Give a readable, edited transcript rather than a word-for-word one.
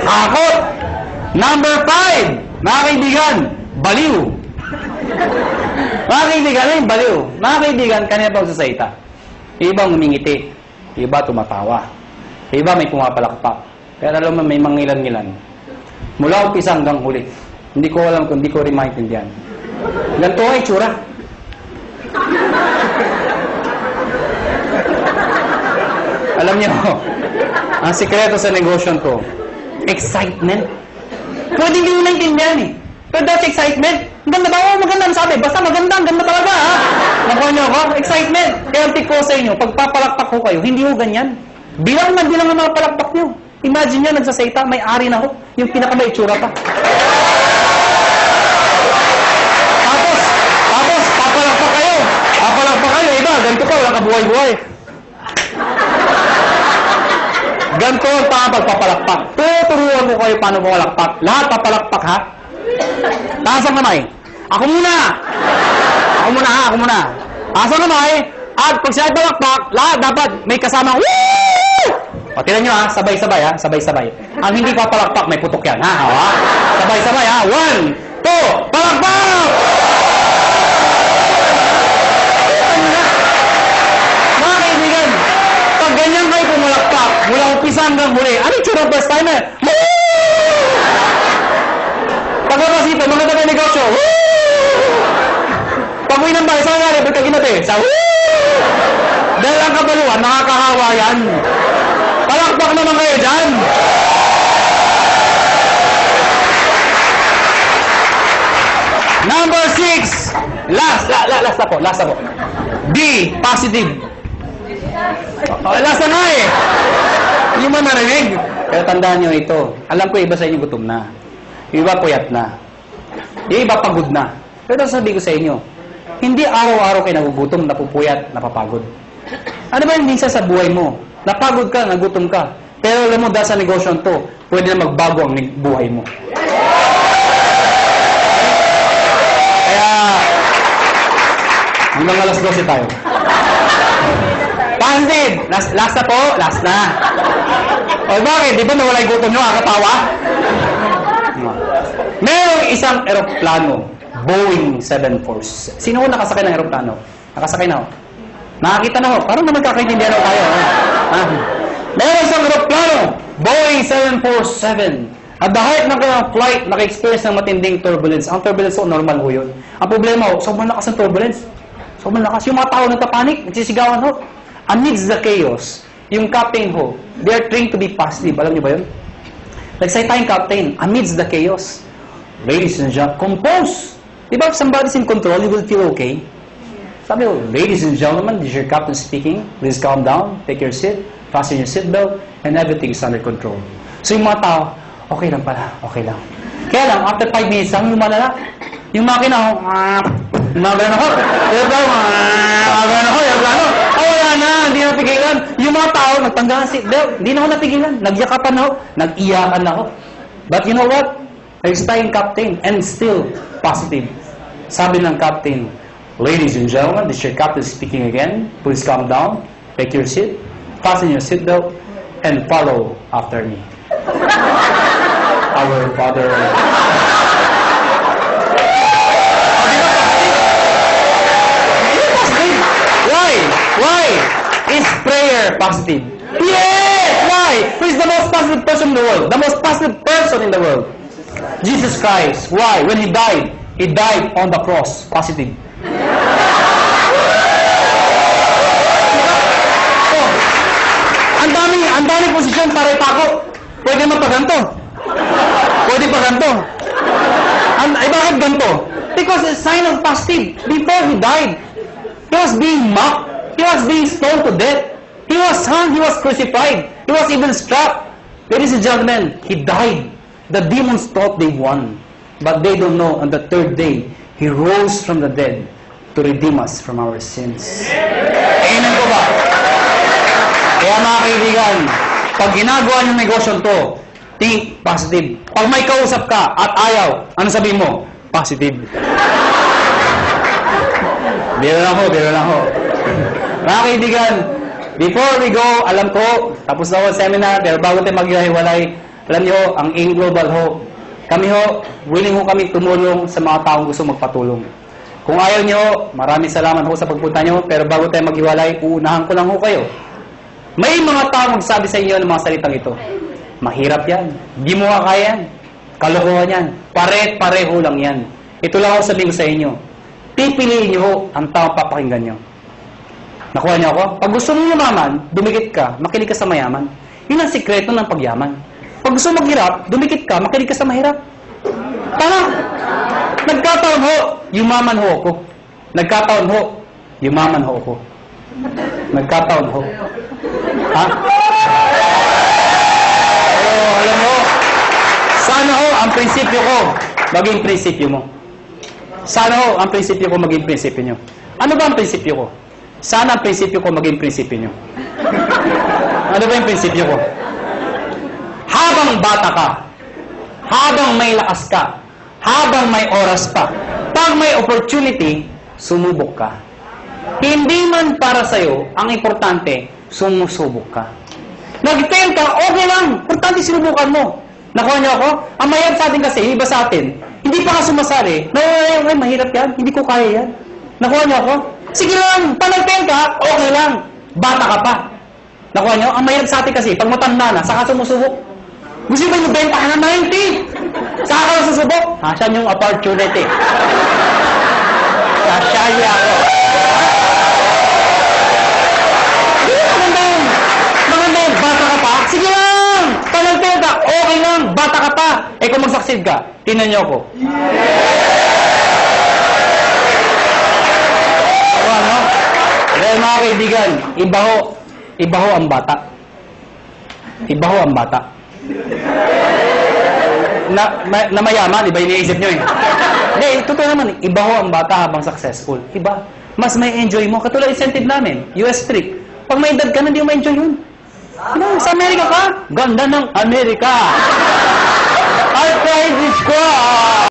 Hakot. Number 5, mga kaibigan, baliw. Mga kaibigan, ano yung baliw? Mga kaibigan, kanina pagsasalita. Iba ngumingiti, iba tumatawa, iba may pumapalakpak. Pero alam mo, may mangilan-ngilan. Mula umpisa hanggang huli. Hindi ko alam kung hindi ko rin maintindihan. Ganito ay tsura. Alam niyo, ang sikreto sa negosyo ko, excitement. Pwede hindi mo naintindihan eh. Pero that's excitement. Ang ganda ba? Oh, maganda ang sabi. Basta maganda, ang ganda talaga ha. Nakuha niyo ako? Excitement. Kaya ang tip ko sa inyo, pagpapalakpak ko kayo, hindi ko ganyan. Bilang ang mga palakpak niyo. Imagine niyo, nagsasayta, may ari na ako. Yung pinaka-may itsura pa. Tapos, papalakpak kayo. Papalakpak kayo. Iba, ganito pa, walang kabuhay-buhay. Ganito ang pagpapalakpak. Tuturuan ko kayo paano pumalakpak. Lahat papalakpak ha. Taas ang kamay. Ako muna. Ako muna ha, ako muna. Taas ang kamay. At pag sila palakpak, lahat dapat may kasama. Woo! O, tinan nyo ha, sabay-sabay ha, sabay-sabay. Ang hindi papalakpak, may putok yan ha. Sabay-sabay ha. 1, 2, palakpak! Mga kaibigan, pag ganyan kayo pumalakpak, mula umpisa hanggang huli, anong tsura first timer? Pagkakasito, mga taga negosyo. Pag-uwi ng bahay, saan nga rin? Pagkaginate. Sa dahil ang kabaluan, nakakahawa yan. Palakpak naman kayo dyan. Number 6. Last na po. D, positive. Last na nga eh. Hindi mo narinig. Pero tandaan nyo ito. Alam ko iba sa inyo gutom na. Iba puyat na. Iba pagod na. Pero sabi ko sa inyo, hindi araw-araw kayo nagugutom, napupuyat, napapagod. Ano ba yung minsan sa buhay mo? Napagod ka, nagutom ka. Pero alam mo, dahil sa negosyo to, pwede na magbago ang buhay mo. Kaya, hanggang alas 12 tayo. Positive! Last na po, last na. O bakit? Di ba nawala yung gutom nyo, kakatawa? Merong isang eroplano, Boeing 747. Sino ko nakasakay ng eroplano? Nakasakay na ako. Nakakita na ako. Parang naman kakaintindihan ako tayo. Merong isang eroplano, Boeing 747. At the height ng kanyang flight, naka-experience ng matinding turbulence. Ang turbulence ko, normal ho yun. Ang problema ko, sobrang lakas ng turbulence. Sobrang lakas. Yung mga tao nagpapanik, nagsisigawan ho. Amidst the chaos, yung captain ho, they are trained to be positive. Alam niyo ba yun? Nagsalita yung captain, amidst the chaos. Ladies and gentlemen, compose. Diba if somebody's in control, you will feel okay? Sabi ko, ladies and gentlemen, this is your captain speaking. Please calm down, take your seat, fasten your seatbelt, and everything is under control. So yung mga tao, okay lang pala, okay lang. Kaya lang, after 5 minutes lang, yung malala. Yung makina, gano'n ako. Wala na, hindi na napigilan. Yung mga tao, nagtanggal ng seatbelt, hindi na ako napigilan. Nagyakapan ako, nag-iyakan ako. But you know what? Nagsalita yung captain, and still positive. Sabi ng captain, ladies and gentlemen, this is your captain speaking again. Please calm down, take your seat, fasten your seatbelt, and follow after me. Our Father. Why? Is prayer positive? Yes! Why? Who is the most positive person in the world? The most positive person in the world? Jesus Christ. Why? When He died on the cross. Positive. Oh, ang daming posisyon para ipako. Pwede mapaganto. Pwede paganto. Bakit ganto? Because it's a sign of positive. Before He died, He was being mocked. He was being stoned to death. He was hung. He was crucified. He was even struck. Ladies and gentlemen, He died. The demons thought they won. But they don't know, on the third day, He rose from the dead to redeem us from our sins. Amen ko ba? Kaya mga kaibigan, pag ginagawa niyong negosyo to, think positive. Pag may kausap ka at ayaw, ano sabihin mo? Positive. Biro lang ho. Mga kaibigan, Before we go, alam ko, tapos na ako ang seminar, pero bago tayo maghiwalay, alam niyo, ang AIM Global ho, kami ho, willing ho kami tumulong sa mga taong gusto magpatulong. Kung ayaw niyo, maraming salamat ho sa pagpunta niyo, pero bago tayo maghiwalay, uunahan ko lang ho kayo. May mga taong magsabi sa inyo ng mga salitang ito. Mahirap yan. Di mo kaya yan. Kalokohan yan. Pare-pareho lang yan. Ito lang ako sabihin ko sa inyo. Pipiliin niyo ho ang taong papakinggan niyo. Nakuha niyo ako? Pag gusto mo yumaman, dumikit ka, makinig ka sa mayaman. Yun ang sikreto ng pagyaman. Pag gusto mo maghirap, dumikit ka, makinig ka sa mahirap. Tama! Nagkataon ho, yumaman ho ako. Nagkataon ho, yumaman ho ako. Nagkataon ho. Ha? Oh, alam mo, sana ho ang prinsipyo ko maging prinsipyo mo. Sana ho ang prinsipyo ko maging prinsipyo nyo. Ano ba ang prinsipyo ko? Sana ang prinsipyo ko maging prinsipyo nyo. Ano ba yung prinsipyo ko? Habang bata ka, habang may lakas ka, habang may oras pa, pag may opportunity, sumubok ka. Hindi man para sa'yo, ang importante, sumusubok ka. Nag-fail ka, okay lang. Importante sinubukan mo. Nakuha niyo ako? Ang mahirap sa atin kasi, iba sa atin, hindi pa ka sumasali. No, ay, mahirap yan. Hindi ko kaya yan. Nakuha niyo ako? Sige lang. Pag nag-fail ka, okay lang. Bata ka pa. Nakuha niyo? Ang mahirap sa atin kasi, pag matanda na, saka sumusubok. Gusto ba yung benta ka na 90? Saka ka susubok? Saan yung opportunity? Sasaya ako. Maganda yun. Bata ka pa? Sige lang! Panagpil ka, okay lang. Bata ka pa. Eh kung mag-succeed ka, tinan niyo ako. Ano? Dahil mga kaibigan, iba ho ang bata. Iba ho ang bata. Na mayaman, iba iniisip nyo eh. Hindi, totoo naman, iba ho ang bata habang successful. Iba. Mas may enjoy mo. Katulad incentive namin, US trip. Pag may edad ka, hindi mo ma-enjoy yun. Ano, sa Amerika ka? Ganda ng Amerika. Arthritis squad!